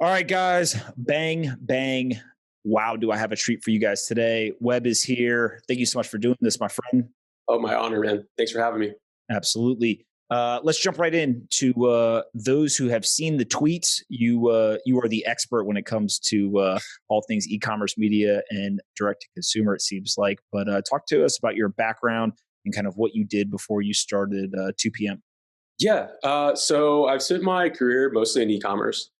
All right, guys, bang, bang. Wow, do I have a treat for you guys today? Webb is here. Thank you so much for doing this, my friend. Oh, my honor, man. Thanks for having me. Absolutely. Let's jump right in to those who have seen the tweets. You are the expert when it comes to all things e-commerce media and direct to consumer. It seems like, but talk to us about your background and kind of what you did before you started 2 p.m. Yeah. So I've spent my career mostly in e-commerce.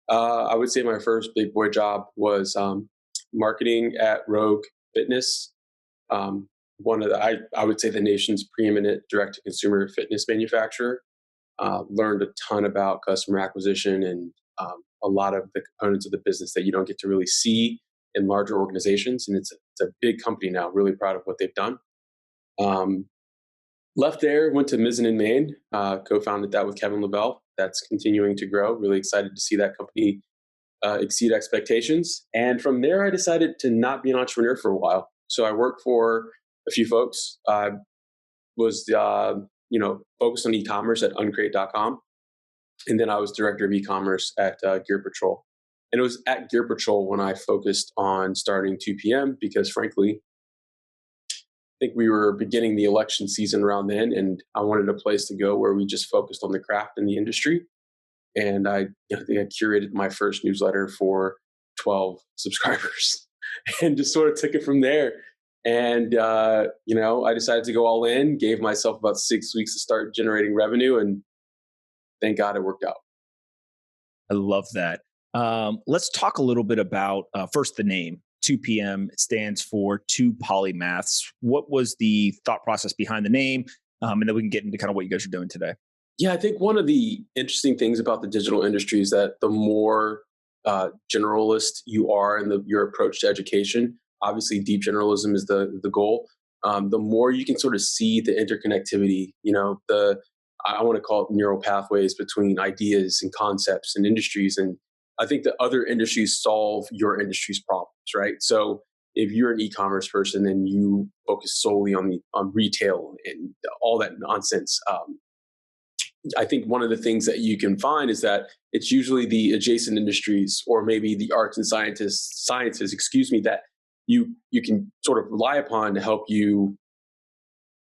I would say my first big boy job was marketing at Rogue Fitness, one of I would say the nation's preeminent direct to consumer fitness manufacturer. Learned a ton about customer acquisition and a lot of the components of the business that you don't get to really see in larger organizations. And it's a big company now. Really proud of what they've done. Um, Left there, went to Mizzen in Maine, co-founded that with Kevin LaBelle. That's continuing to grow. Really excited to see that company exceed expectations. And from there, I decided to not be an entrepreneur for a while. So I worked for a few folks. I was, focused on e-commerce at uncrate.com. And then I was director of e-commerce at Gear Patrol. And it was at Gear Patrol when I focused on starting 2PM because frankly, think we were beginning the election season around then, and I wanted a place to go where we just focused on the craft and the industry. And I think I curated my first newsletter for 12 subscribers, and just sort of took it from there. And I decided to go all in. Gave myself about 6 weeks to start generating revenue, and thank God it worked out. I love that. Let's talk a little bit about first the name 2 p.m. It stands for two polymaths. What was the thought process behind the name? And then we can get into kind of what you guys are doing today. Yeah, I think one of the interesting things about the digital industry is that the more generalist you are in your approach to education, obviously deep generalism is the goal. The more you can sort of see the interconnectivity, I want to call it neural pathways between ideas and concepts and industries. And I think that other industries solve your industry's problems, right? So if you're an e-commerce person and you focus solely on retail and all that nonsense, I think one of the things that you can find is that it's usually the adjacent industries or maybe the arts and sciences, that you can sort of rely upon to help you,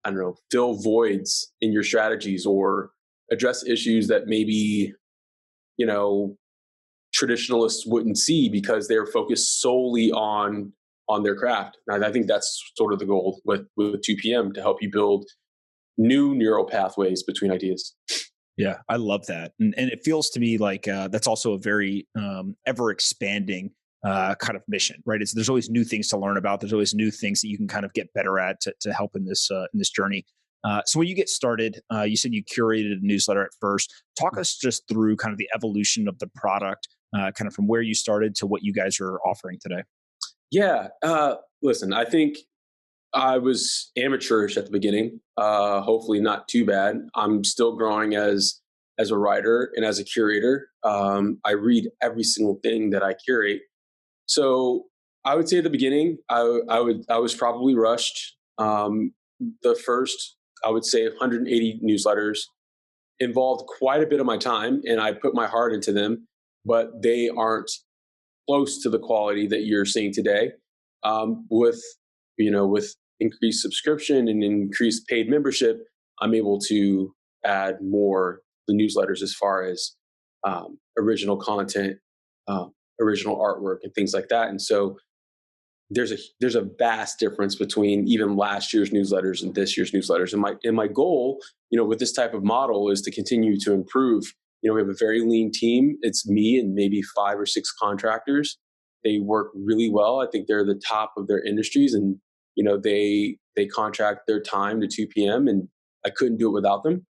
I don't know, fill voids in your strategies or address issues that maybe, you know, traditionalists wouldn't see because they're focused solely on their craft. And I think that's sort of the goal with 2PM to help you build new neural pathways between ideas. Yeah, I love that. And it feels to me like that's also a very ever expanding kind of mission, right? There's always new things to learn about. There's always new things that you can kind of get better at to help in this journey. So when you get started, you said you curated a newsletter at first. Talk us just through kind of the evolution of the product, kind of from where you started to what you guys are offering today. Yeah. Listen, I think I was amateurish at the beginning. Hopefully not too bad. I'm still growing as a writer and as a curator. I read every single thing that I curate. So I would say at the beginning, I was probably rushed. The first, I would say, 180 newsletters involved quite a bit of my time, and I put my heart into them, but they aren't close to the quality that you're seeing today. With increased subscription and increased paid membership, I'm able to add more the newsletters as far as original content, original artwork, and things like that. And so there's a vast difference between even last year's newsletters and this year's newsletters. And my goal, with this type of model is to continue to improve. We have a very lean team. It's me and maybe 5 or 6 contractors. They work really well. I think they're the top of their industries, and they contract their time to 2 p.m. and I couldn't do it without them.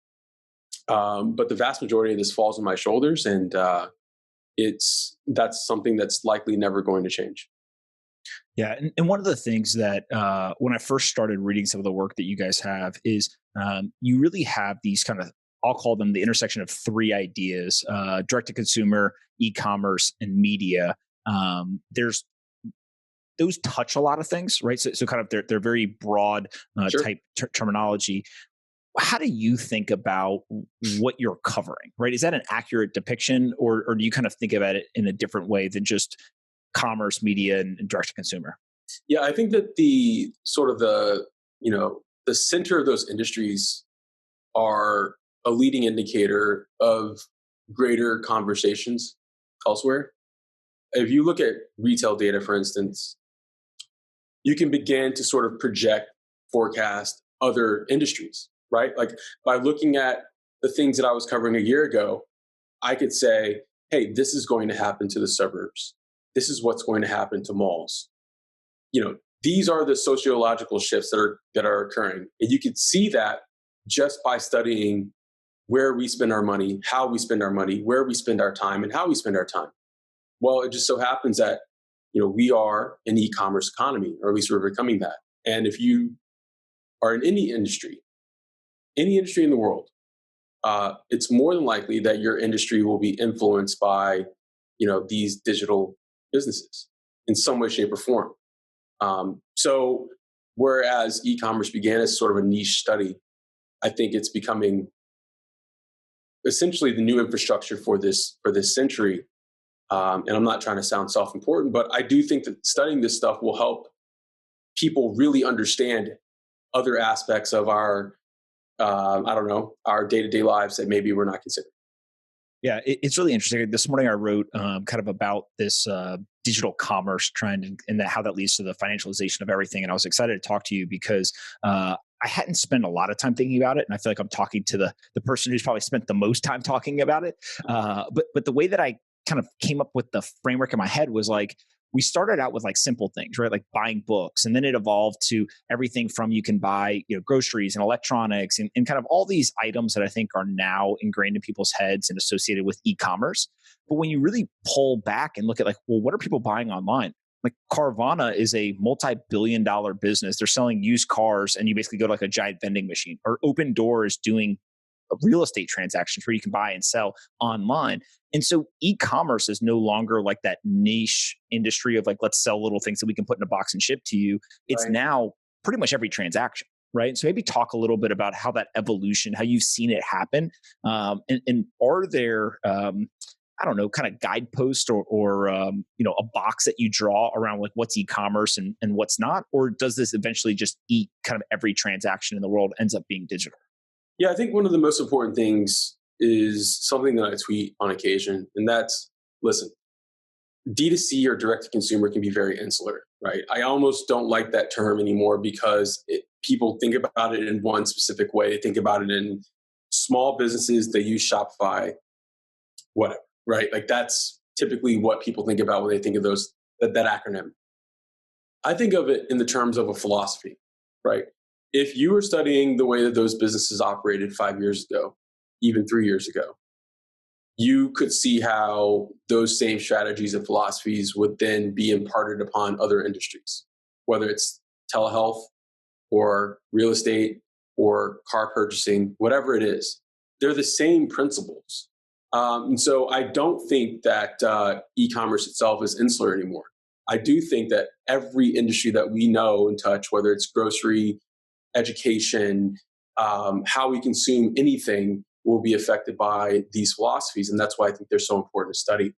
But the vast majority of this falls on my shoulders, and that's something that's likely never going to change. Yeah, and one of the things that when I first started reading some of the work that you guys have is you really have these kind of, I'll call them the intersection of 3 ideas: direct to consumer, e-commerce, and media. There's those touch a lot of things, right? So kind of they're very broad Sure. type terminology. how do you think about what you're covering, right? Is that an accurate depiction, or do you kind of think about it in a different way than just commerce, media, and direct to consumer? Yeah, I think that the sort of the center of those industries are a leading indicator of greater conversations elsewhere. If you look at retail data, for instance, you can begin to sort of project, forecast other industries, right? Like by looking at the things that I was covering a year ago, I could say, hey, this is going to happen to the suburbs. This is what's going to happen to malls. These are the sociological shifts that are occurring. And you could see that just by studying where we spend our money, how we spend our money, where we spend our time, and how we spend our time. Well, it just so happens that we are an e-commerce economy, or at least we're becoming that. And if you are in any industry in the world, it's more than likely that your industry will be influenced by these digital businesses in some way, shape, or form. So whereas e-commerce began as sort of a niche study, I think it's becoming essentially the new infrastructure for this century. And I'm not trying to sound self-important, but I do think that studying this stuff will help people really understand other aspects of our day-to-day lives that maybe we're not considering. Yeah, it's really interesting. This morning I wrote kind of about this digital commerce trend and how that leads to the financialization of everything. And I was excited to talk to you because I hadn't spent a lot of time thinking about it. And I feel like I'm talking to the person who's probably spent the most time talking about it. But the way that I kind of came up with the framework in my head was like, we started out with like simple things, right? Like buying books. And then it evolved to everything from you can buy, groceries and electronics and kind of all these items that I think are now ingrained in people's heads and associated with e-commerce. But when you really pull back and look at like, well, what are people buying online? Like Carvana is a multi-billion-dollar business. They're selling used cars and you basically go to like a giant vending machine. Or Open Door is doing real estate transactions where you can buy and sell online. And so e-commerce is no longer like that niche industry of like, let's sell little things that we can put in a box and ship to you. It's now pretty much every transaction, right? So maybe talk a little bit about how that evolution, how you've seen it happen. And are there, kind of guideposts or a box that you draw around like what's e-commerce and what's not? Or does this eventually just eat kind of every transaction in the world ends up being digital? Yeah, I think one of the most important things is something that I tweet on occasion, and that's, listen, D2C or direct to consumer can be very insular, right? I almost don't like that term anymore because people think about it in one specific way. They think about it in small businesses, they use Shopify, whatever, right? Like that's typically what people think about when they think of that acronym. I think of it in the terms of a philosophy, right? If you were studying the way that those businesses operated 5 years ago, even 3 years ago, you could see how those same strategies and philosophies would then be imparted upon other industries, whether it's telehealth or real estate or car purchasing, whatever it is. They're the same principles. And so I don't think that e-commerce itself is insular anymore. I do think that every industry that we know and touch, whether it's grocery, education, how we consume anything will be affected by these philosophies. And that's why I think they're so important to study.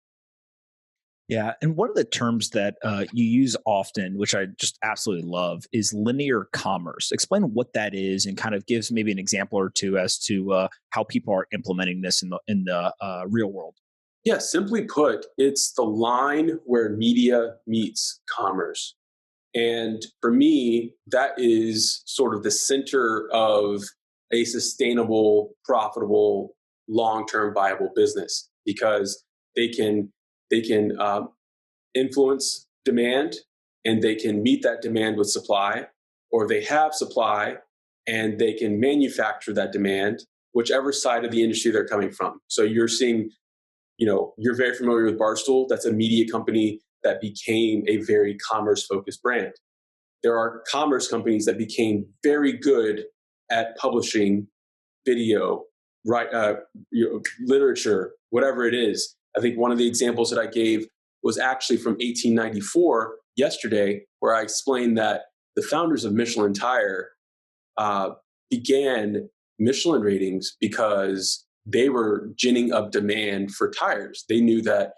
Yeah. And one of the terms that you use often, which I just absolutely love, is linear commerce. Explain what that is and kind of gives maybe an example or two as to how people are implementing this in the real world. Yeah, simply put, it's the line where media meets commerce. And for me, that is sort of the center of a sustainable, profitable, long-term viable business because they can influence demand and they can meet that demand with supply, or they have supply and they can manufacture that demand, whichever side of the industry they're coming from. So you're seeing, you're very familiar with Barstool. That's a media company that became a very commerce-focused brand. There are commerce companies that became very good at publishing video, literature, whatever it is. I think one of the examples that I gave was actually from 1894 yesterday, where I explained that the founders of Michelin Tire began Michelin ratings because they were ginning up demand for tires. They knew that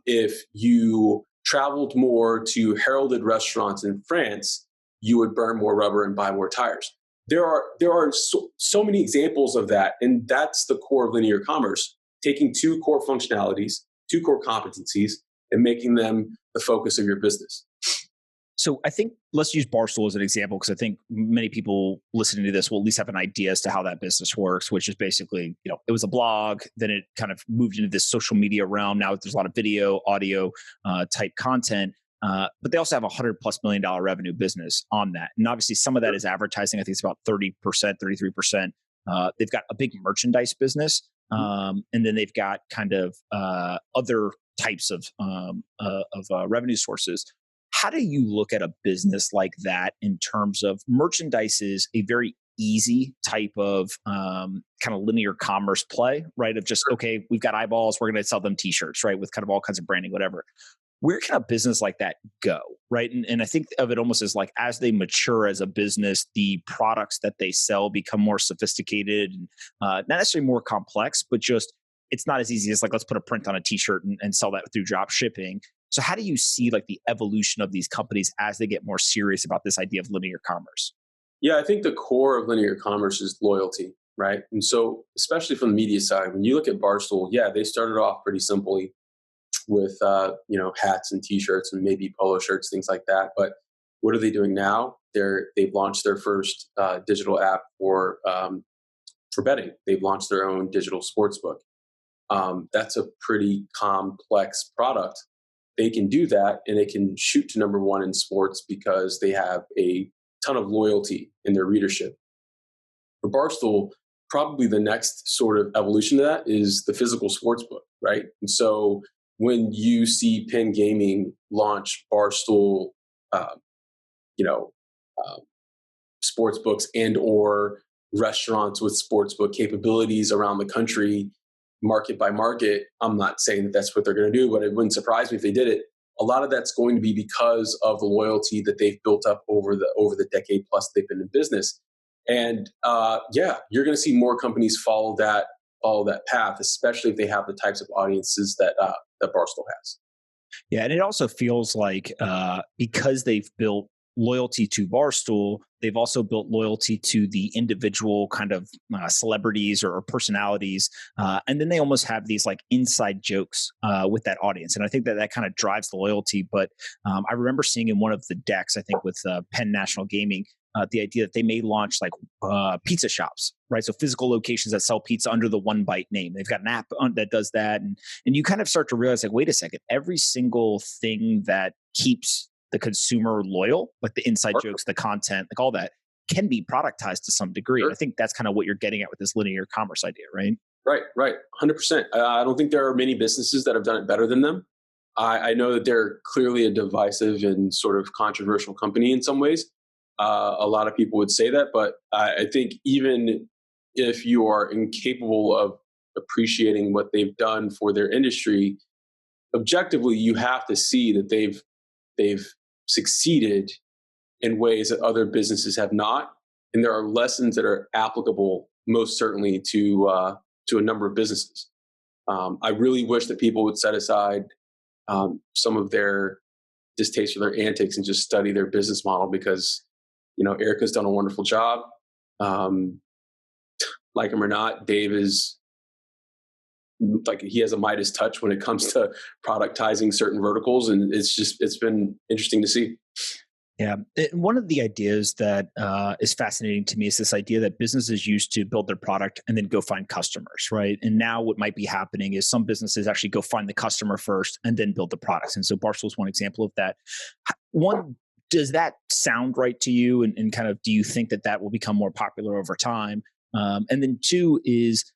if you traveled more to heralded restaurants in France, you would burn more rubber and buy more tires. There are so many examples of that, and that's the core of linear commerce: taking two core functionalities, two core competencies, and making them the focus of your business. So I think let's use Barstool as an example, because I think many people listening to this will at least have an idea as to how that business works, which is basically, it was a blog, then it kind of moved into this social media realm. Now there's a lot of video, audio type content, but they also have $100+ million revenue business on that. And obviously some of that is advertising. I think it's about 30%, 33%. They've got a big merchandise business. And then they've got kind of other types of revenue sources. How do you look at a business like that in terms of merchandise is a very easy type of kind of linear commerce play, right? Of just, okay, we've got eyeballs, we're going to sell them t-shirts, right? With kind of all kinds of branding, whatever. Where can a business like that go, right? And I think of it almost as like, as they mature as a business, the products that they sell become more sophisticated and not necessarily more complex, but just, it's not as easy as like, let's put a print on a t-shirt and sell that through drop shipping. So how do you see like the evolution of these companies as they get more serious about this idea of linear commerce? Yeah, I think the core of linear commerce is loyalty, right? And so, especially from the media side, when you look at Barstool, yeah, they started off pretty simply with hats and t-shirts and maybe polo shirts, things like that. But what are they doing now? They've launched their first digital app for betting. They've launched their own digital sportsbook. That's a pretty complex product. They can do that, and they can shoot to number one in sports because they have a ton of loyalty in their readership. For Barstool, probably the next sort of evolution of that is the physical sports book, right? And so when you see Penn Gaming launch Barstool, sports books and or restaurants with sportsbook capabilities around the country, market by market, I'm not saying that that's what they're going to do, but it wouldn't surprise me if they did it. A lot of that's going to be because of the loyalty that they've built up over the decade plus they've been in business. And you're going to see more companies follow that path, especially if they have the types of audiences that Barstool has. Yeah, and it also feels like because they've built loyalty to Barstool, they've also built loyalty to the individual kind of celebrities or personalities. And then they almost have these like inside jokes with that audience. And I think that kind of drives the loyalty. But I remember seeing in one of the decks, I think with Penn National Gaming, the idea that they may launch like pizza shops, right? So physical locations that sell pizza under the One Bite name. They've got an app that does that. And you kind of start to realize like, wait a second, every single thing that keeps the consumer loyal, like the inside jokes, the content, like all that can be productized to some degree. Sure. I think that's kind of what you're getting at with this linear commerce idea, right? Right. 100%. I don't think there are many businesses that have done it better than them. I know that they're clearly a divisive and sort of controversial company in some ways. A lot of people would say that, but I think even if you are incapable of appreciating what they've done for their industry, objectively, you have to see that they've succeeded in ways that other businesses have not. And there are lessons that are applicable most certainly to a number of businesses. I really wish that people would set aside some of their distaste for their antics and just study their business model because, Erica's done a wonderful job. Like him or not, Dave is like he has a Midas touch when it comes to productizing certain verticals. And it's been interesting to see. Yeah. One of the ideas that is fascinating to me is this idea that businesses used to build their product and then go find customers, right? And now what might be happening is some businesses actually go find the customer first and then build the products. And so Barstool is one example of that. One, does that sound right to you? And kind of, do you think that will become more popular over time? And then two is,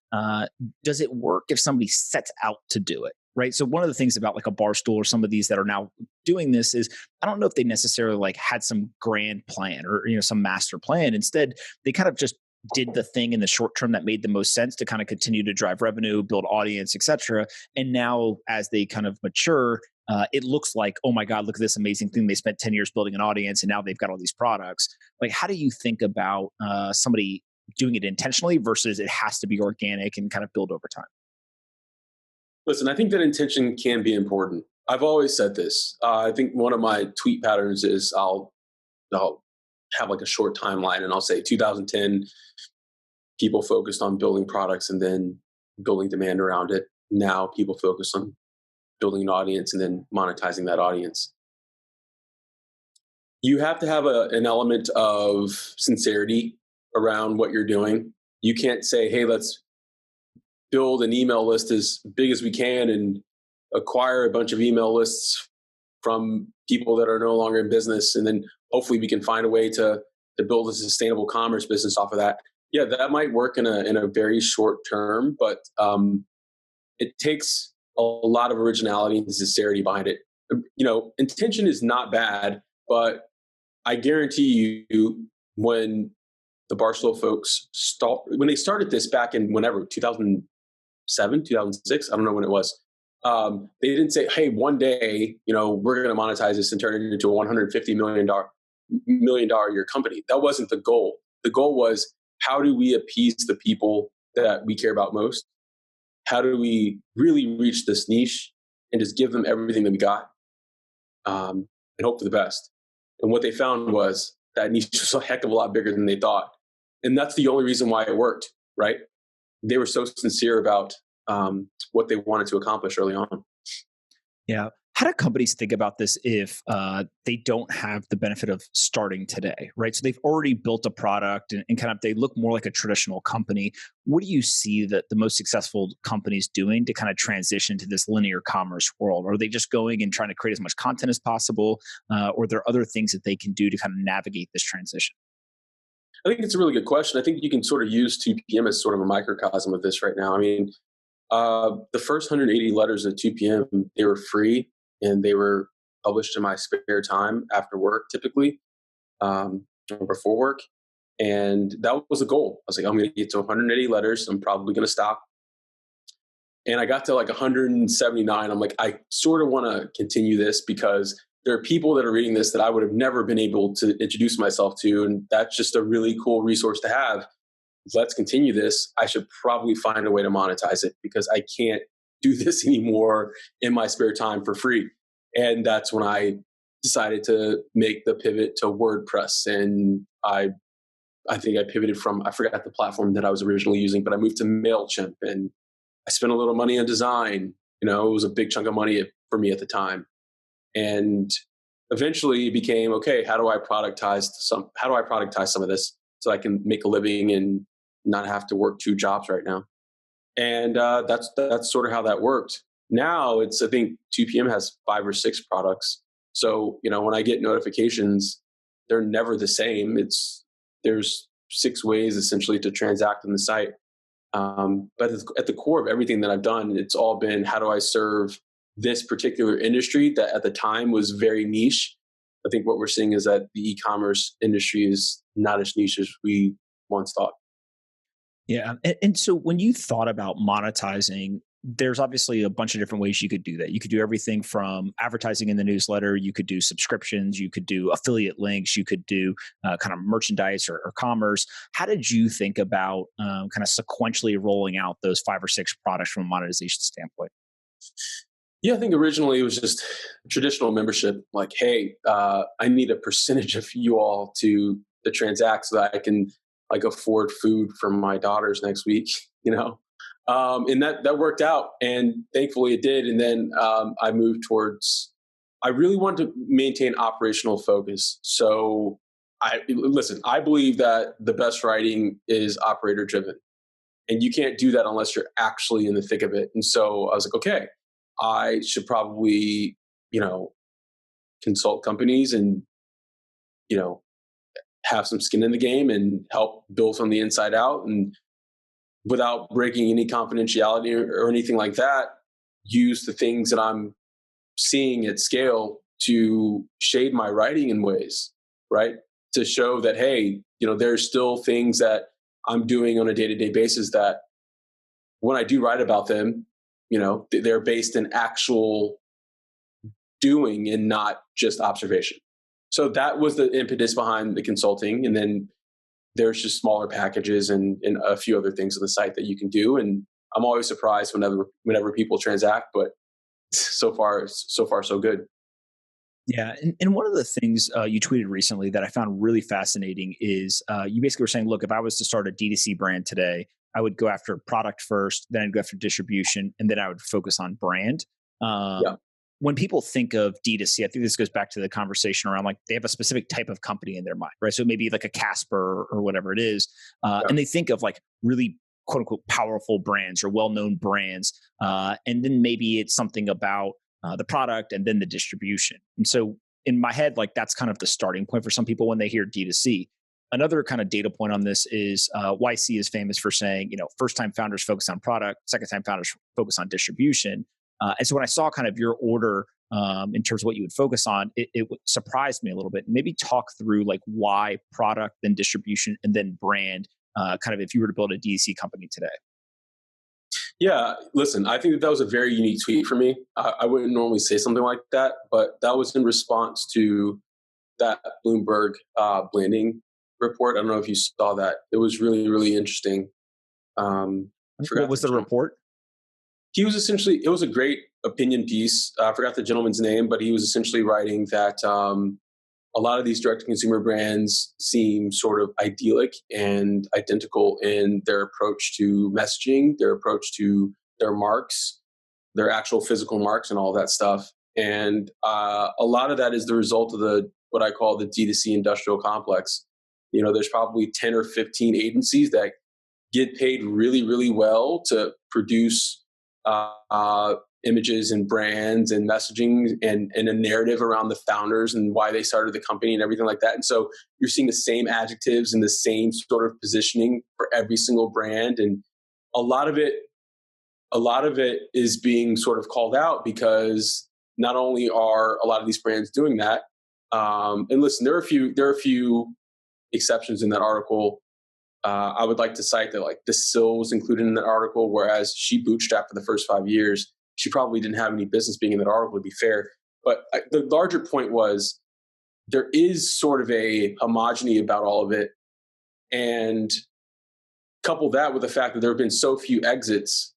does it work if somebody sets out to do it? Right. So one of the things about like a Barstool or some of these that are now doing this is I don't know if they necessarily like had some grand plan or, some master plan. Instead, they kind of just did the thing in the short term that made the most sense to kind of continue to drive revenue, build audience, et cetera. And now as they kind of mature, it looks like, oh my God, look at this amazing thing. They spent 10 years building an audience and now they've got all these products. Like, how do you think about somebody doing it intentionally versus it has to be organic and kind of build over time? Listen, I think that intention can be important. I've always said this. I think one of my tweet patterns is I'll have like a short timeline and I'll say 2010, people focused on building products and then building demand around it. Now people focus on building an audience and then monetizing that audience. You have to have an element of sincerity around what you're doing. You can't say, hey, let's build an email list as big as we can and acquire a bunch of email lists from people that are no longer in business. And then hopefully we can find a way to build a sustainable commerce business off of that. Yeah, that might work in a very short term, but it takes a lot of originality and sincerity behind it. Intention is not bad, but I guarantee you when the Barstool folks when they started this back in 2007, 2006, I don't know when it was. They didn't say, hey, one day, we're going to monetize this and turn it into a $150 million a year company. That wasn't the goal. The goal was, how do we appease the people that we care about most? How do we really reach this niche and just give them everything that we got and hope for the best? And what they found was that niche was a heck of a lot bigger than they thought. And that's the only reason why it worked, right? They were so sincere about what they wanted to accomplish early on. Yeah. How do companies think about this if they don't have the benefit of starting today, right? So they've already built a product and kind of they look more like a traditional company. What do you see that the most successful companies doing to kind of transition to this linear commerce world? Are they just going and trying to create as much content as possible? Or are there other things that they can do to kind of navigate this transition? I think it's a really good question. I think you can sort of use 2PM as sort of a microcosm of this right now. I mean, the first 180 letters at 2PM, they were free and they were published in my spare time after work, typically, or before work. And that was the goal. I was like, I'm going to get to 180 letters. I'm probably going to stop. And I got to like 179. I'm like, I sort of want to continue this because there are people that are reading this that I would have never been able to introduce myself to. And that's just a really cool resource to have. Let's continue this. I should probably find a way to monetize it because I can't do this anymore in my spare time for free. And that's when I decided to make the pivot to WordPress. And I think I pivoted from, I forgot the platform that I was originally using, but I moved to MailChimp and I spent a little money on design. It was a big chunk of money for me at the time. And eventually it became, okay, how do I productize some of this so I can make a living and not have to work two jobs right now? And that's sort of how that worked. Now I think 2PM has 5 or 6 products. So, when I get notifications, they're never the same. There's 6 ways essentially to transact on the site. But at the core of everything that I've done, it's all been, how do I serve this particular industry that at the time was very niche? I think what we're seeing is that the e-commerce industry is not as niche as we once thought. Yeah. And so when you thought about monetizing, there's obviously a bunch of different ways you could do that. You could do everything from advertising in the newsletter. You could do subscriptions. You could do affiliate links. You could do kind of merchandise or commerce. How did you think about kind of sequentially rolling out those 5 or 6 products from a monetization standpoint? Yeah, I think originally it was just traditional membership. Like, hey, I need a percentage of you all to transact so that I can afford food for my daughters next week, and that worked out, and thankfully it did. And then I moved towards, I really wanted to maintain operational focus. So I believe that the best writing is operator driven, and you can't do that unless you're actually in the thick of it. And so I was like, okay, I should probably, consult companies and, have some skin in the game and help build from the inside out, and without breaking any confidentiality or anything like that, use the things that I'm seeing at scale to shade my writing in ways, right? To show that, hey, there's still things that I'm doing on a day-to-day basis that when I do write about them, they're based in actual doing and not just observation. So that was the impetus behind the consulting. And then there's just smaller packages and a few other things on the site that you can do. And I'm always surprised whenever people transact, but so far so good. Yeah, and one of the things you tweeted recently that I found really fascinating is you basically were saying, look, if I was to start a D2C brand today, I would go after product first, then I'd go after distribution, and then I would focus on brand. Yeah. When people think of D2C, I think this goes back to the conversation around like they have a specific type of company in their mind, right? So maybe like a Casper or whatever it is, Yeah. and they think of like really quote unquote powerful brands or well-known brands, and then maybe it's something about the product and then the distribution. And so in my head, like that's kind of the starting point for some people when they hear D2C. Another kind of data point on this is YC is famous for saying, first time founders focus on product, second time founders focus on distribution. And so when I saw kind of your order in terms of what you would focus on, it surprised me a little bit. Maybe talk through like why product, then distribution, and then brand, kind of if you were to build a D2C company today. Yeah, listen, I think that was a very unique tweet for me. I wouldn't normally say something like that, but that was in response to that Bloomberg blending report. I don't know if you saw that. It was really, really interesting. What was the report? He was essentially, it was a great opinion piece. I forgot the gentleman's name, but he was essentially writing that a lot of these direct-to-consumer brands seem sort of idyllic and identical in their approach to messaging, their approach to their marks, their actual physical marks and all that stuff. And a lot of that is the result of what I call the D2C industrial complex. There's probably 10 or 15 agencies that get paid really, really well to produce images and brands and messaging and a narrative around the founders and why they started the company and everything like that. And so you're seeing the same adjectives and the same sort of positioning for every single brand. And a lot of it is being sort of called out because not only are a lot of these brands doing that, and listen, there are a few exceptions in that article. I would like to cite that like the Sill was included in that article, whereas she bootstrapped for the first 5 years. She probably didn't have any business being in that article, to be fair. But the larger point was there is sort of a homogeny about all of it. And couple that with the fact that there have been so few exits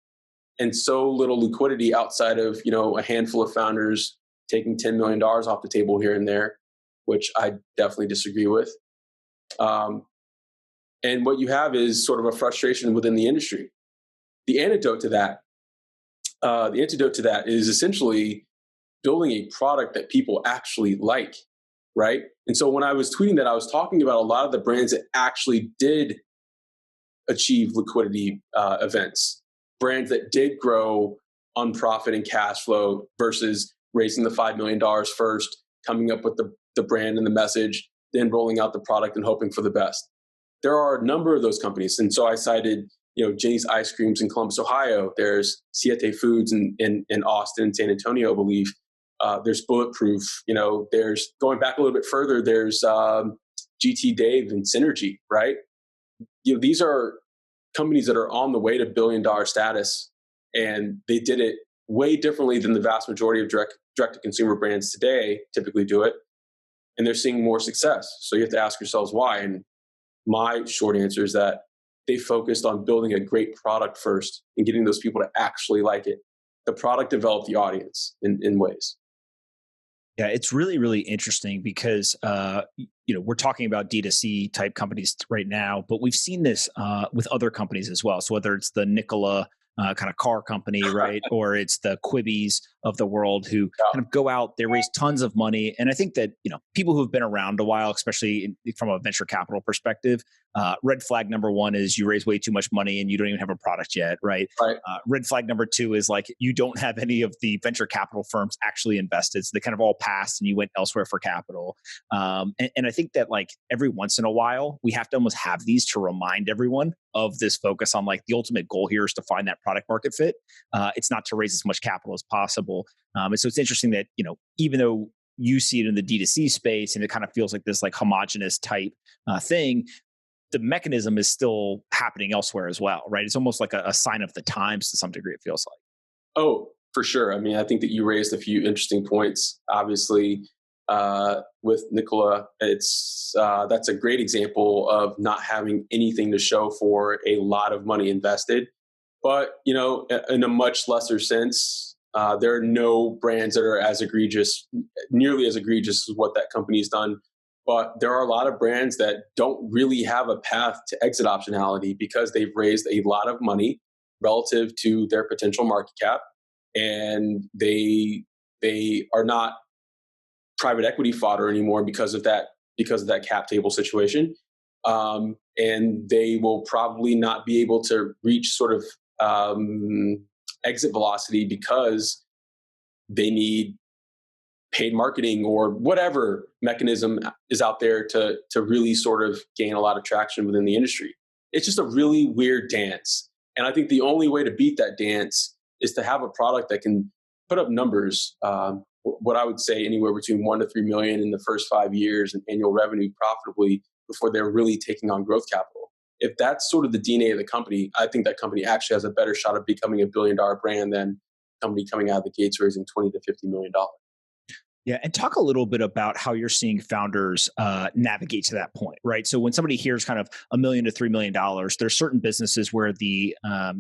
and so little liquidity outside of, a handful of founders taking $10 million off the table here and there, which I definitely disagree with. And what you have is sort of a frustration within the industry. The antidote to that is essentially building a product that people actually like, right? And so when I was tweeting that, I was talking about a lot of the brands that actually did achieve liquidity events, brands that did grow on profit and cash flow versus raising the $5 million first, coming up with the brand and the message, then rolling out the product and hoping for the best. There are a number of those companies. And so I cited, Jenny's Ice Creams in Columbus, Ohio. There's Siete Foods in Austin and San Antonio, I believe. There's Bulletproof. There's going back a little bit further. There's GT Dave and Synergy, right? These are companies that are on the way to billion-dollar status, and they did it way differently than the vast majority of direct-to-consumer brands today typically do it. And they're seeing more success. So you have to ask yourselves why. And my short answer is that they focused on building a great product first and getting those people to actually like it. The product developed the audience in ways. Yeah, it's really, really interesting because, we're talking about D2C type companies right now, but we've seen this with other companies as well. So whether it's the Nikola kind of car company, right? Or it's the Quibbies of the world who kind of go out, they raise tons of money. And I think that, people who have been around a while, especially from a venture capital perspective, red flag number one is you raise way too much money and you don't even have a product yet, right? Right. Red flag number two is like you don't have any of the venture capital firms actually invested. So they kind of all passed and you went elsewhere for capital. And I think that like every once in a while, we have to almost have these to remind everyone of this focus on like the ultimate goal here is to find that product market fit. It's not to raise as much capital as possible. And so it's interesting that, even though you see it in the D2C space and it kind of feels like this like homogenous type thing, the mechanism is still happening elsewhere as well, right? It's almost like a sign of the times to some degree, it feels like. Oh, for sure. I mean, I think that you raised a few interesting points. Obviously, with Nicola. That's a great example of not having anything to show for a lot of money invested. But in a much lesser sense, there are no brands that are as egregious, nearly as egregious as what that company's done. But there are a lot of brands that don't really have a path to exit optionality because they've raised a lot of money relative to their potential market cap, and they are not private equity fodder anymore because of that cap table situation. And they will probably not be able to reach sort of exit velocity because they need paid marketing or whatever mechanism is out there to really sort of gain a lot of traction within the industry. It's just a really weird dance. And I think the only way to beat that dance is to have a product that can put up numbers, what I would say anywhere between 1 to 3 million in the first 5 years in annual revenue profitably before they're really taking on growth capital. If that's sort of the DNA of the company, I think that company actually has a better shot of becoming $1 billion brand than a company coming out of the gates raising $20 to $50 million. Yeah, and talk a little bit about how you're seeing founders navigate to that point, right? So when somebody hears kind of $1 million to $3 million, there's certain businesses where the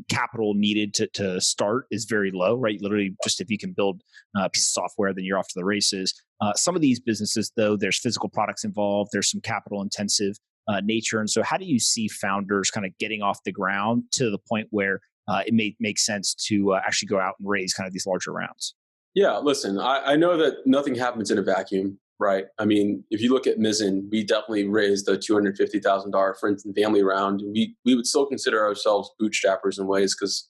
capital needed to start is very low, right? Literally, just if you can build a piece of software, then you're off to the races. Some of these businesses, though, there's physical products involved. There's some capital intensive nature, and so how do you see founders kind of getting off the ground to the point where it may make sense to actually go out and raise kind of these larger rounds? Yeah, listen, I know that nothing happens in a vacuum, right? I mean, if you look at Mizzen, we definitely raised a $250,000 friends and family round. We would still consider ourselves bootstrappers in ways because,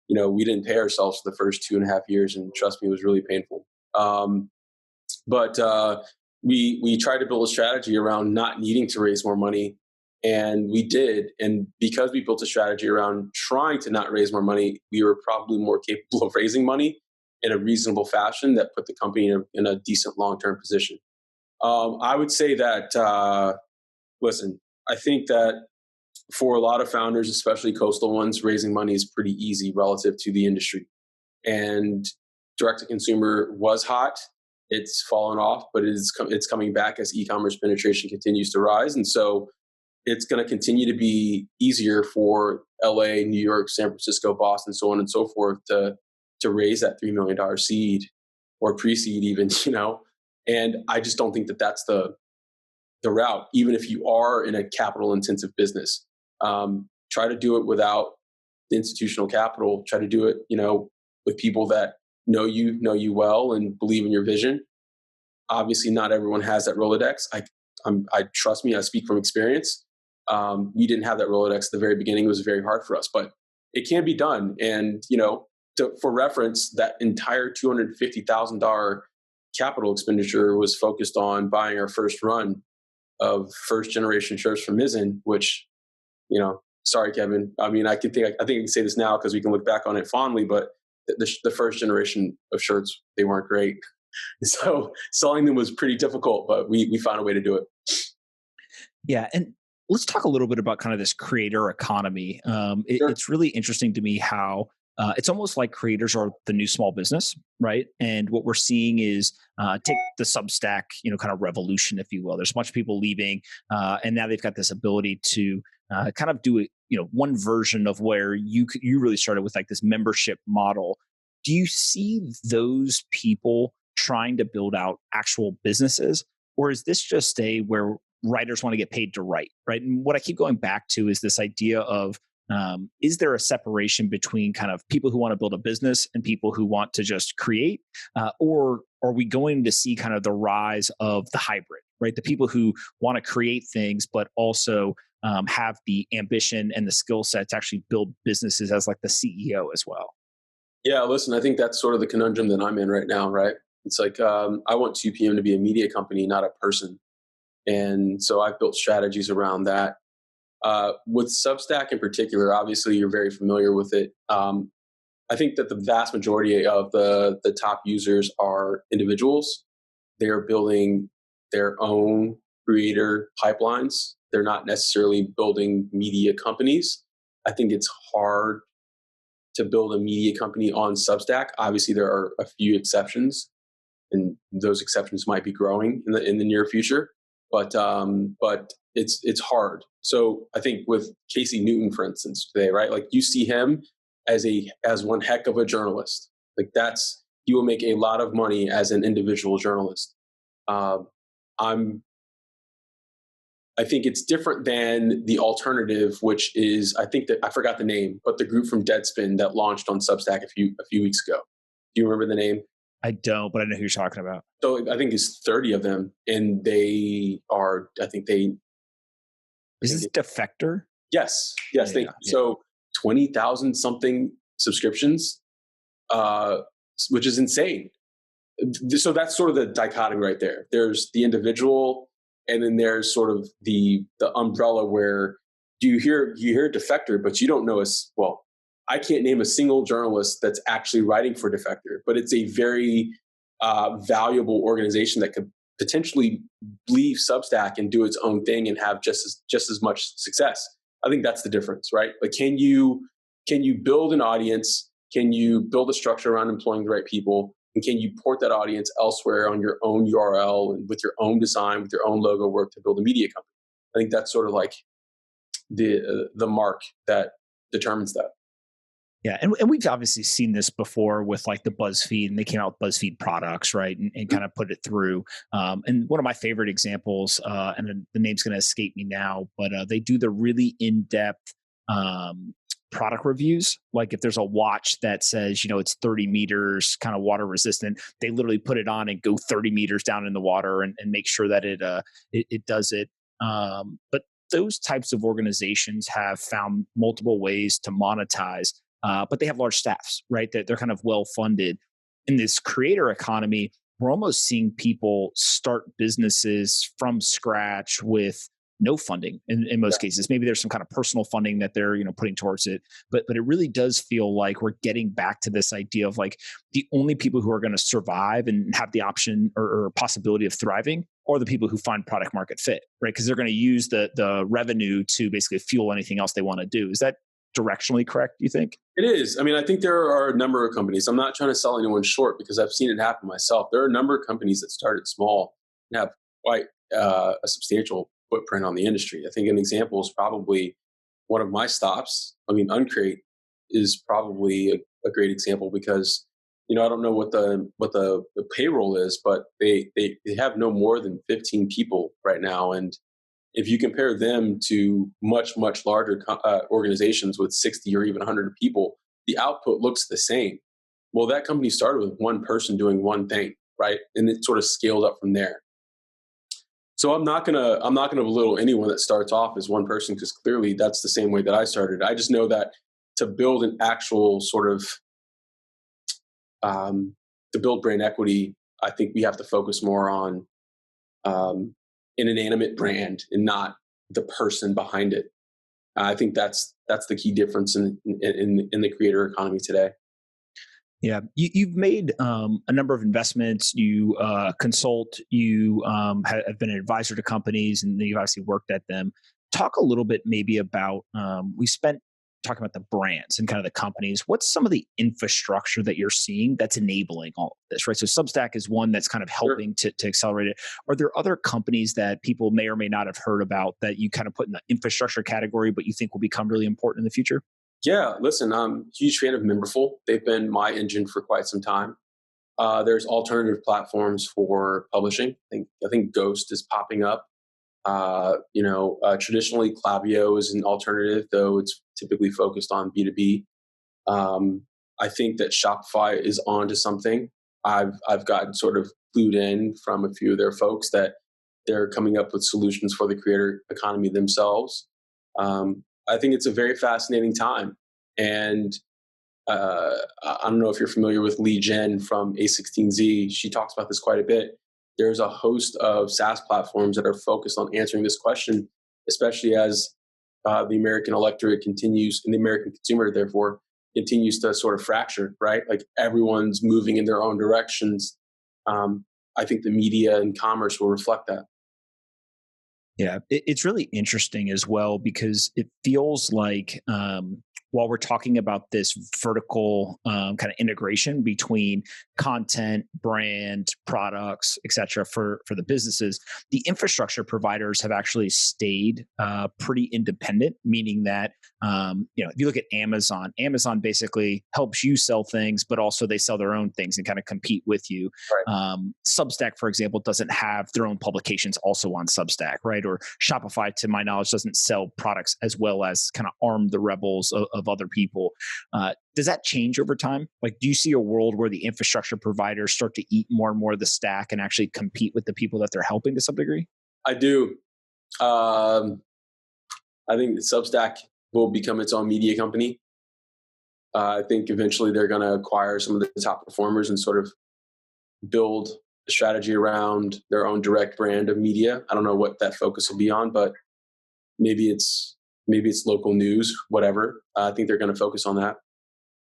we didn't pay ourselves for the first 2.5 years, and trust me, it was really painful. But we tried to build a strategy around not needing to raise more money, and we did. And because we built a strategy around trying to not raise more money, we were probably more capable of raising money in a reasonable fashion that put the company in a decent long-term position. I would say that, listen, I think that for a lot of founders, especially coastal ones, raising money is pretty easy relative to the industry. And direct-to-consumer was hot. It's fallen off, but it's coming back as e-commerce penetration continues to rise. And so it's going to continue to be easier for LA, New York, San Francisco, Boston, so on and so forth to raise that $3 million seed or pre-seed even, and I just don't think that that's the route, even if you are in a capital intensive business. Try to do it without the institutional capital, try to do it, with people that know you well and believe in your vision. Obviously not everyone has that Rolodex. I trust me, I speak from experience. We didn't have that Rolodex at the very beginning. It was very hard for us, but it can be done. And, for reference, that entire $250,000 capital expenditure was focused on buying our first run of first generation shirts from Mizzen, which, sorry, Kevin. I mean, I think I can say this now because we can look back on it fondly, but the first generation of shirts, they weren't great. So selling them was pretty difficult, but we found a way to do it. Yeah. And let's talk a little bit about kind of this creator economy. Sure. It's really interesting to me how it's almost like creators are the new small business, right? And what we're seeing is take the Substack, kind of revolution, if you will. There's a bunch of people leaving, and now they've got this ability to kind of do it, one version of where you really started with like this membership model. Do you see those people trying to build out actual businesses, or is this just where writers want to get paid to write, right? And what I keep going back to is this idea of is there a separation between kind of people who want to build a business and people who want to just create, or are we going to see kind of the rise of the hybrid, right? The people who want to create things, but also have the ambition and the skill set to actually build businesses as like the CEO as well. Yeah, listen, I think that's sort of the conundrum that I'm in right now, right? It's like I want 2PM to be a media company, not a person. And so I've built strategies around that. With Substack in particular, obviously you're very familiar with it. I think that the vast majority of the top users are individuals. They are building their own creator pipelines. They're not necessarily building media companies. I think it's hard to build a media company on Substack. Obviously, there are a few exceptions, and those exceptions might be growing in the near future, but it's hard. So I think with Casey Newton, for instance, today, right? Like you see him as one heck of a journalist. Like he will make a lot of money as an individual journalist. I think it's different than the alternative, which is, I think that I forgot the name, but the group from Deadspin that launched on Substack a few weeks ago. Do you remember the name? I don't, but I know who you're talking about. So I think it's 30 of them, and is this Defector? Yes. So 20,000 something subscriptions, which is insane. So that's sort of the dichotomy right there. There's the individual, and then there's sort of the umbrella where you hear Defector, but you don't know I can't name a single journalist that's actually writing for Defector, but it's a very valuable organization that could potentially leave Substack and do its own thing and have just as much success. I think that's the difference, right? Like, can you build an audience? Can you build a structure around employing the right people? And can you port that audience elsewhere on your own URL and with your own design, with your own logo work to build a media company? I think that's sort of like the mark that determines that. Yeah, and we've obviously seen this before with like the BuzzFeed, and they came out with BuzzFeed products, right, and kind of put it through. And one of my favorite examples, and the name's going to escape me now, but they do the really in-depth product reviews. Like if there's a watch that says, it's 30 meters kind of water resistant, they literally put it on and go 30 meters down in the water and make sure that it does it. But those types of organizations have found multiple ways to monetize, but they have large staffs, right? They're kind of well funded. In this creator economy, we're almost seeing people start businesses from scratch with no funding in most cases. Maybe there's some kind of personal funding that they're putting towards it, but it really does feel like we're getting back to this idea of like the only people who are going to survive and have the option or possibility of thriving are the people who find product market fit, right? Because they're going to use the revenue to basically fuel anything else they want to do. Is that directionally correct, do you think? It is. I mean, I think there are a number of companies. I'm not trying to sell anyone short because I've seen it happen myself. There are a number of companies that started small and have quite a substantial footprint on the industry. I think an example is probably one of my stops. I mean, Uncreate is probably a great example because, I don't know what the payroll is, but they have no more than 15 people right now. And if you compare them to much, much larger organizations with 60 or even 100 people, the output looks the same. Well, that company started with one person doing one thing, right? And it sort of scaled up from there. So I'm not gonna belittle anyone that starts off as one person because clearly that's the same way that I started. I just know that to build an actual sort of to build brand equity, I think we have to focus more on an inanimate brand and not the person behind it. I think that's the key difference in the creator economy today. Yeah, you've made a number of investments. You consult. You have been an advisor to companies, and you've obviously worked at them. Talk a little bit maybe about. We spent talking about the brands and kind of the companies. What's some of the infrastructure that you're seeing that's enabling all of this, right? So Substack is one that's kind of helping to accelerate it. Are there other companies that people may or may not have heard about that you kind of put in the infrastructure category, but you think will become really important in the future? Yeah, listen, I'm a huge fan of Memberful. They've been my engine for quite some time. There's alternative platforms for publishing. I think Ghost is popping up. Traditionally Klaviyo is an alternative, though it's typically focused on B2B. I think that Shopify is onto something. I've gotten sort of clued in from a few of their folks that they're coming up with solutions for the creator economy themselves. I think it's a very fascinating time. And I don't know if you're familiar with Lee Jen from A16Z. She talks about this quite a bit. There's a host of SaaS platforms that are focused on answering this question, especially as the American electorate continues, and the American consumer, therefore, continues to sort of fracture, right? Like everyone's moving in their own directions. I think the media and commerce will reflect that. Yeah, it's really interesting as well because it feels like while we're talking about this vertical kind of integration between content, brand, products, et cetera, for the businesses, the infrastructure providers have actually stayed pretty independent, meaning that if you look at Amazon, Amazon basically helps you sell things, but also they sell their own things and kind of compete with you. Right. Substack, for example, doesn't have their own publications also on Substack, right? Or Shopify, to my knowledge, doesn't sell products as well as kind of arm the rebels of other people. Does that change over time? Like, do you see a world where the infrastructure providers start to eat more and more of the stack and actually compete with the people that they're helping to some degree? I do. Um, I think that Substack will become its own media company. I think eventually they're going to acquire some of the top performers and sort of build a strategy around their own direct brand of media. I don't know what that focus will be on, but maybe it's local news, whatever. I think they're going to focus on that.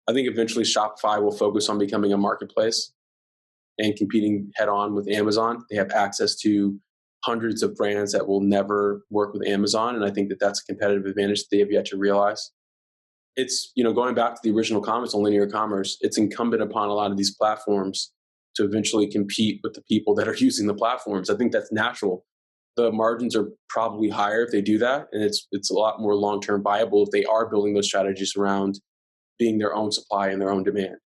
I think eventually Shopify will focus on becoming a marketplace and competing head on with Amazon. They have access to hundreds of brands that will never work with Amazon, and I think that that's a competitive advantage that they have yet to realize. It's, going back to the original comments on linear commerce, it's incumbent upon a lot of these platforms to eventually compete with the people that are using the platforms. I think that's natural. The margins are probably higher if they do that, and it's a lot more long-term viable if they are building those strategies around being their own supply and their own demand.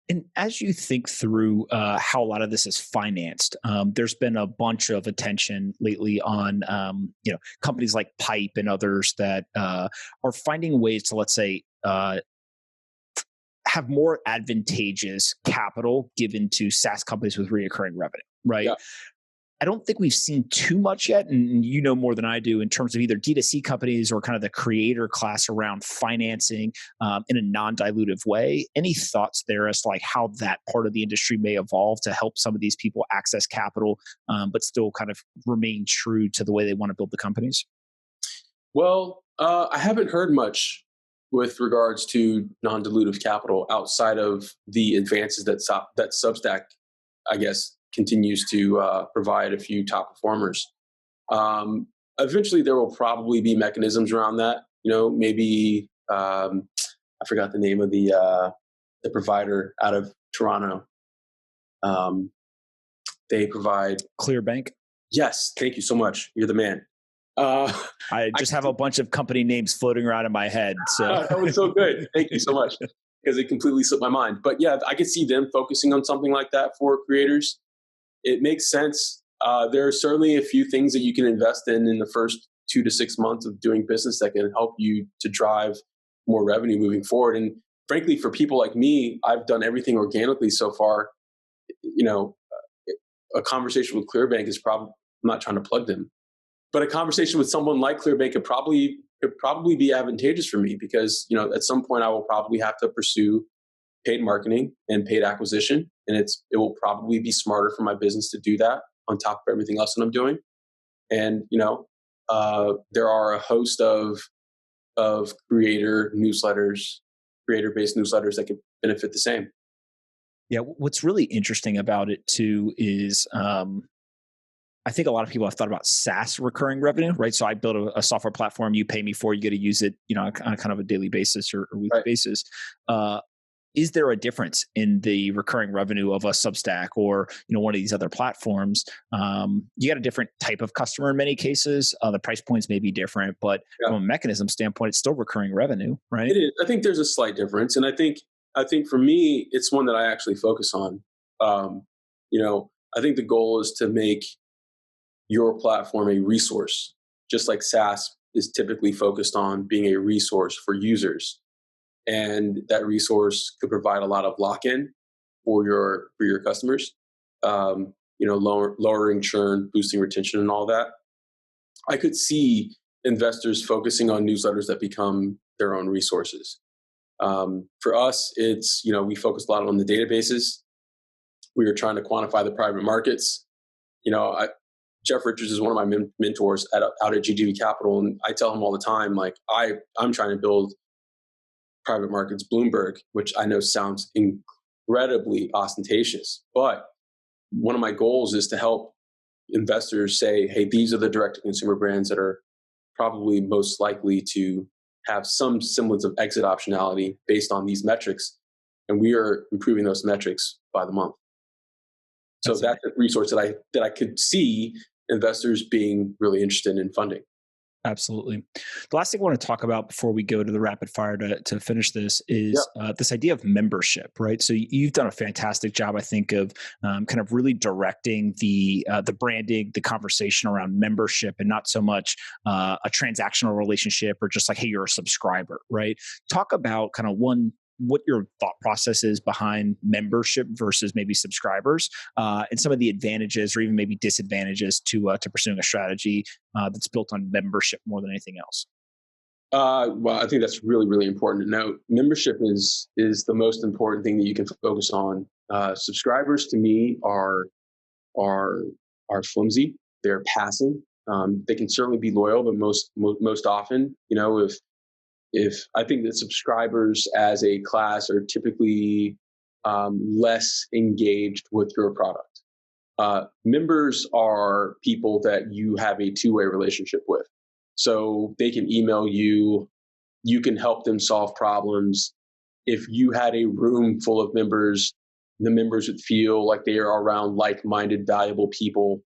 And as you think through how a lot of this is financed, there's been a bunch of attention lately on companies like Pipe and others that are finding ways to, let's say, have more advantageous capital given to SaaS companies with recurring revenue, right? Yeah. I don't think we've seen too much yet, and you know more than I do in terms of either D2C companies or kind of the creator class around financing in a non-dilutive way. Any thoughts there as to like how that part of the industry may evolve to help some of these people access capital, but still kind of remain true to the way they want to build the companies? Well, I haven't heard much with regards to non-dilutive capital outside of the advances that Substack, I guess, continues to provide a few top performers. Eventually, there will probably be mechanisms around that. Maybe I forgot the name of the provider out of Toronto. They provide Clearbank. Yes, thank you so much. You're the man. Uh, I just have a bunch of company names floating around in my head. So that was so good. Thank you so much, because it completely slipped my mind. But yeah, I could see them focusing on something like that for creators. It makes sense. There are certainly a few things that you can invest in the first 2 to 6 months of doing business that can help you to drive more revenue moving forward. And frankly, for people like me, I've done everything organically so far. A conversation with Clearbank is probably, I'm not trying to plug them, but a conversation with someone like Clearbank could probably be advantageous for me, because at some point I will probably have to pursue paid marketing and paid acquisition, and it will probably be smarter for my business to do that on top of everything else that I'm doing. And there are a host of creator-based newsletters that could benefit the same. Yeah, what's really interesting about it too is I think a lot of people have thought about SaaS recurring revenue, right? So I build a software platform, you pay me for, you get to use it, on a kind of a daily basis or weekly basis. Is there a difference in the recurring revenue of a Substack or one of these other platforms? You got a different type of customer in many cases. The price points may be different, but from a mechanism standpoint, it's still recurring revenue, right? It is. I think there's a slight difference, and I think for me, it's one that I actually focus on. I think the goal is to make your platform a resource, just like SaaS is typically focused on being a resource for users. And that resource could provide a lot of lock-in for your customers, lowering churn, boosting retention, and all that. I could see investors focusing on newsletters that become their own resources. For us, it's we focus a lot on the databases. We are trying to quantify the private markets. Jeff Richards is one of my mentors out at GGV Capital, and I tell him all the time, like I'm trying to build private markets Bloomberg, which I know sounds incredibly ostentatious, but one of my goals is to help investors say, hey, these are the direct-to-consumer brands that are probably most likely to have some semblance of exit optionality based on these metrics. And we are improving those metrics by the month. So that's a resource that I could see investors being really interested in funding. Absolutely. The last thing I want to talk about before we go to the rapid fire to finish this is this idea of membership, right? So you've done a fantastic job, I think, of kind of really directing the branding, the conversation around membership, and not so much a transactional relationship or just like, hey, you're a subscriber, right? Talk about kind of what your thought process is behind membership versus maybe subscribers, and some of the advantages or even maybe disadvantages to pursuing a strategy that's built on membership more than anything else. Well, I think that's really, really important to note. Membership is the most important thing that you can focus on. Subscribers to me are flimsy. They're passive. They can certainly be loyal, but most often, if I think that subscribers as a class are typically less engaged with your product. Members are people that you have a two-way relationship with. So they can email you, you can help them solve problems. If you had a room full of members, the members would feel like they are around like-minded, valuable people.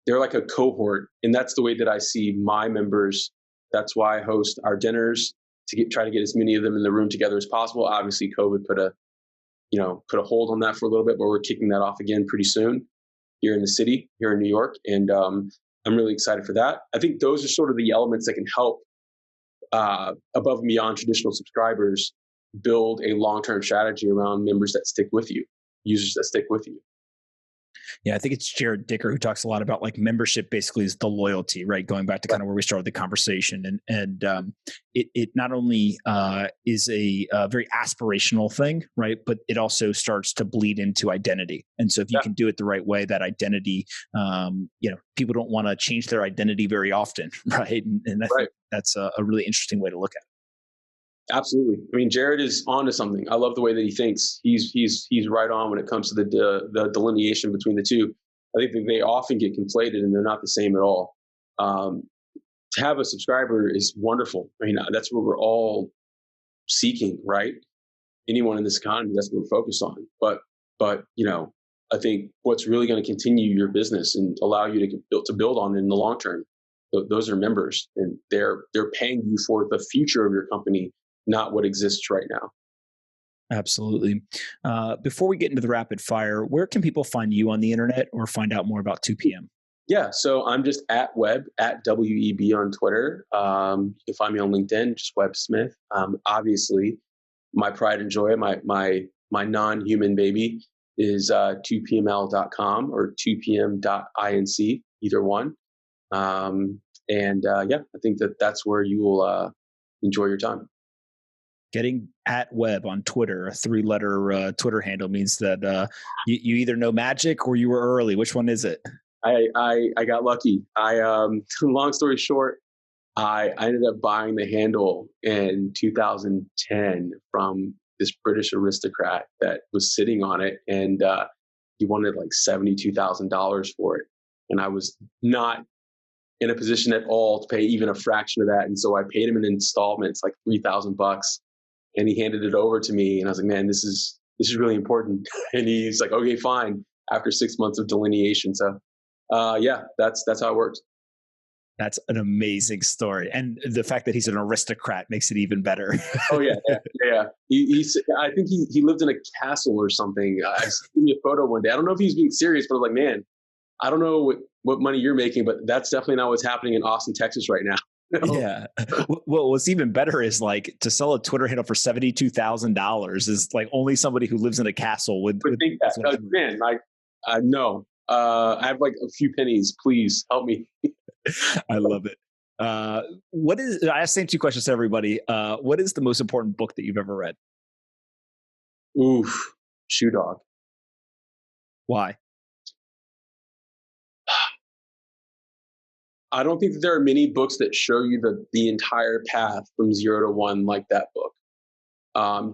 They're like a cohort. And that's the way that I see my members. That's why I host our dinners, to try to get as many of them in the room together as possible. Obviously, COVID put a hold on that for a little bit, but we're kicking that off again pretty soon here in the city, here in New York. And I'm really excited for that. I think those are sort of the elements that can help above and beyond traditional subscribers build a long-term strategy around members that stick with you, users that stick with you. Yeah, I think it's Jared Dicker who talks a lot about like membership basically is the loyalty, right? Going back to kind of where we started the conversation, and it not only is a very aspirational thing, right? But it also starts to bleed into identity. And so if you can do it the right way, that identity, people don't want to change their identity very often, right? And I think that's a really interesting way to look at it. Absolutely. I mean, Jared is onto something. I love the way that he thinks. He's right on when it comes to the delineation between the two. I think that they often get conflated and they're not the same at all. To have a subscriber is wonderful. I mean, that's what we're all seeking, right? Anyone in this economy, that's what we're focused on. But I think what's really going to continue your business and allow you to build on it in the long term, those are members, and they're paying you for the future of your company, not what exists right now. Absolutely. Before we get into the rapid fire, where can people find you on the internet or find out more about 2 p.m.? Yeah, so I'm just at Webb, at WEB on Twitter. You can find me on LinkedIn, just Webb Smith. Obviously, my pride and joy, my non-human baby is 2pml.com or 2pm.inc, either one. I think that's where you will enjoy your time. Getting at Webb on Twitter, a 3-letter Twitter handle, means that you either know magic or you were early. Which one is it? I got lucky. Long story short, I ended up buying the handle in 2010 from this British aristocrat that was sitting on it, and he wanted like $72,000 for it, and I was not in a position at all to pay even a fraction of that, and so I paid him in installments, like $3,000. And he handed it over to me, and I was like, man, this is really important. And he's like, okay, fine. After 6 months of delineation. So that's how it works. That's an amazing story. And the fact that he's an aristocrat makes it even better. Oh yeah. I think he lived in a castle or something. I sent me a photo one day. I don't know if he's being serious, but I was like, man, I don't know what money you're making, but that's definitely not what's happening in Austin, Texas right now. Yeah. Well, what's even better is like to sell a Twitter handle for $72,000 is like only somebody who lives in a castle would think that. Man, I know. I have like a few pennies. Please help me. I love it. I ask the same 2 questions to everybody. What is the most important book that you've ever read? Oof, Shoe Dog. Why? I don't think that there are many books that show you the entire path from 0 to 1 like that book.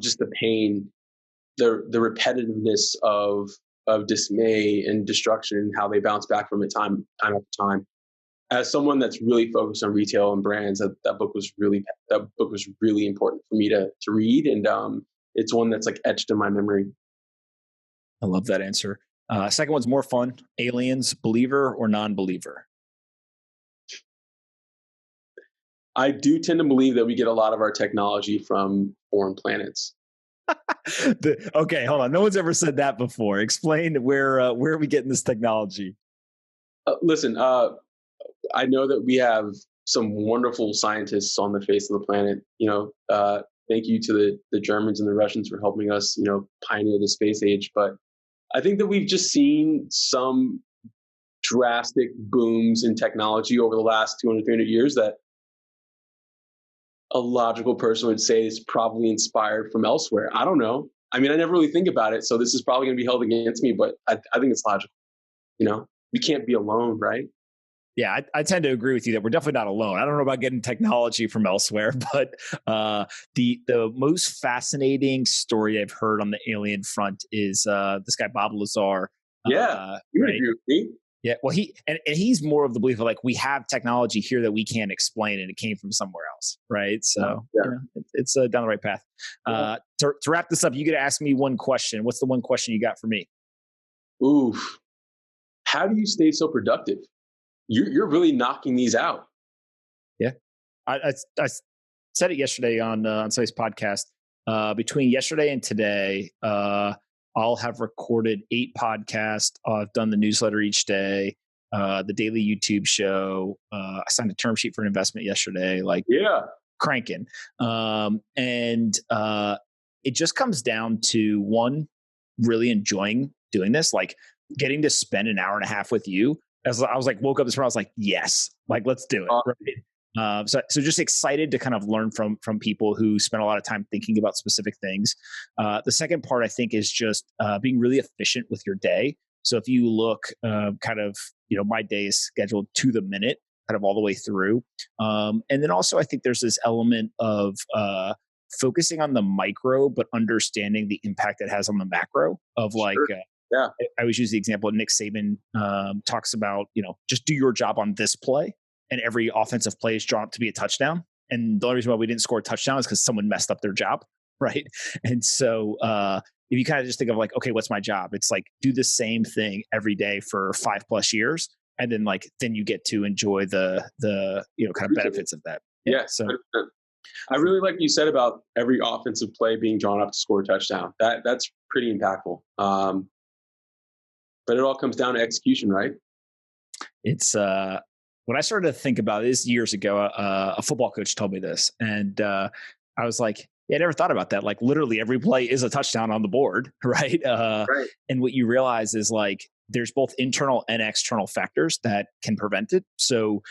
Just the pain, the repetitiveness of of dismay and destruction and how they bounce back from it time after time. As someone that's really focused on retail and brands, that book was really important for me to read, and it's one that's like etched in my memory. I love that answer. Second one's more fun. Aliens, believer or non-believer? I do tend to believe that we get a lot of our technology from foreign planets. Okay, hold on. No one's ever said that before. Explain where are we getting this technology? Listen, I know that we have some wonderful scientists on the face of the planet. Thank you to the Germans and the Russians for helping us, pioneer the space age. But I think that we've just seen some drastic booms in technology over the last 200, 300 years that a logical person would say is probably inspired from elsewhere. I don't know. I mean, I never really think about it, so this is probably going to be held against me, but I think it's logical. We can't be alone, right? Yeah, I tend to agree with you that we're definitely not alone. I don't know about getting technology from elsewhere, but the most fascinating story I've heard on the alien front is this guy Bob Lazar. Yeah, you right? agree with me. Yeah, well, he's more of the belief of like we have technology here that we can't explain, and it came from somewhere else, right? So it's down the right path. To wrap this up, you get to ask me one question. What's the one question you got for me? Oof, how do you stay so productive? You're really knocking these out. Yeah, I said it yesterday on somebody's podcast. Between yesterday and today, I'll have recorded 8 podcasts. I've done the newsletter each day, the daily YouTube show. I signed a term sheet for an investment yesterday. Cranking, and it just comes down to one, really enjoying doing this, like getting to spend an hour and a half with you. As I was like, woke up this morning, I was like, yes, like let's do it. Right? So just excited to kind of learn from people who spend a lot of time thinking about specific things. The second part, I think, is just being really efficient with your day. So if you look my day is scheduled to the minute, kind of all the way through. And then also, I think there's this element of focusing on the micro, but understanding the impact it has on the macro of like, sure. Yeah. I always use the example Nick Saban talks about, just do your job on this play, and every offensive play is drawn up to be a touchdown. And the only reason why we didn't score a touchdown is because someone messed up their job, right? And so if you kind of just think of like, okay, what's my job? It's like do the same thing every day for 5+ years, and then you get to enjoy the kind of benefits of that. Yeah. So I really like what you said about every offensive play being drawn up to score a touchdown. That's pretty impactful. But it all comes down to execution, right? It's when I started to think about this years ago, a football coach told me this, and I was like, yeah, I never thought about that. Like literally every play is a touchdown on the board, right? Right. And what you realize is like there's both internal and external factors that can prevent it. So,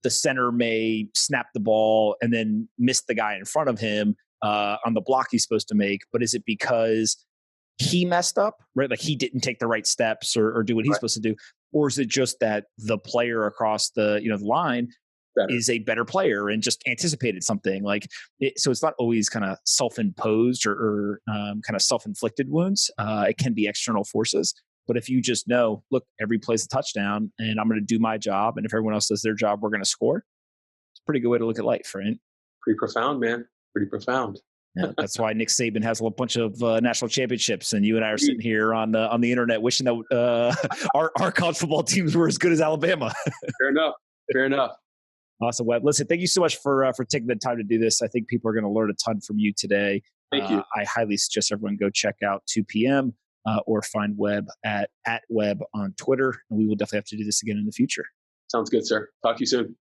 the center may snap the ball and then miss the guy in front of him on the block he's supposed to make, but is it because he messed up, right? Like he didn't take the right steps or do what he's supposed to do? Or is it just that the player across the line is a better player and just anticipated something so it's not always kind of self-imposed or kind of self-inflicted wounds. It can be external forces. But if you just know, look, every play's a touchdown and I'm going to do my job. And if everyone else does their job, we're going to score. It's a pretty good way to look at life, right? Pretty profound, man. Pretty profound. Yeah, that's why Nick Saban has a bunch of national championships, and you and I are sitting here on the internet wishing that our college football teams were as good as Alabama. Fair enough. Awesome, Webb. Listen, thank you so much for taking the time to do this. I think people are going to learn a ton from you today. Thank you. I highly suggest everyone go check out 2 p.m. Or find Webb at Webb on Twitter, and we will definitely have to do this again in the future. Sounds good, sir. Talk to you soon.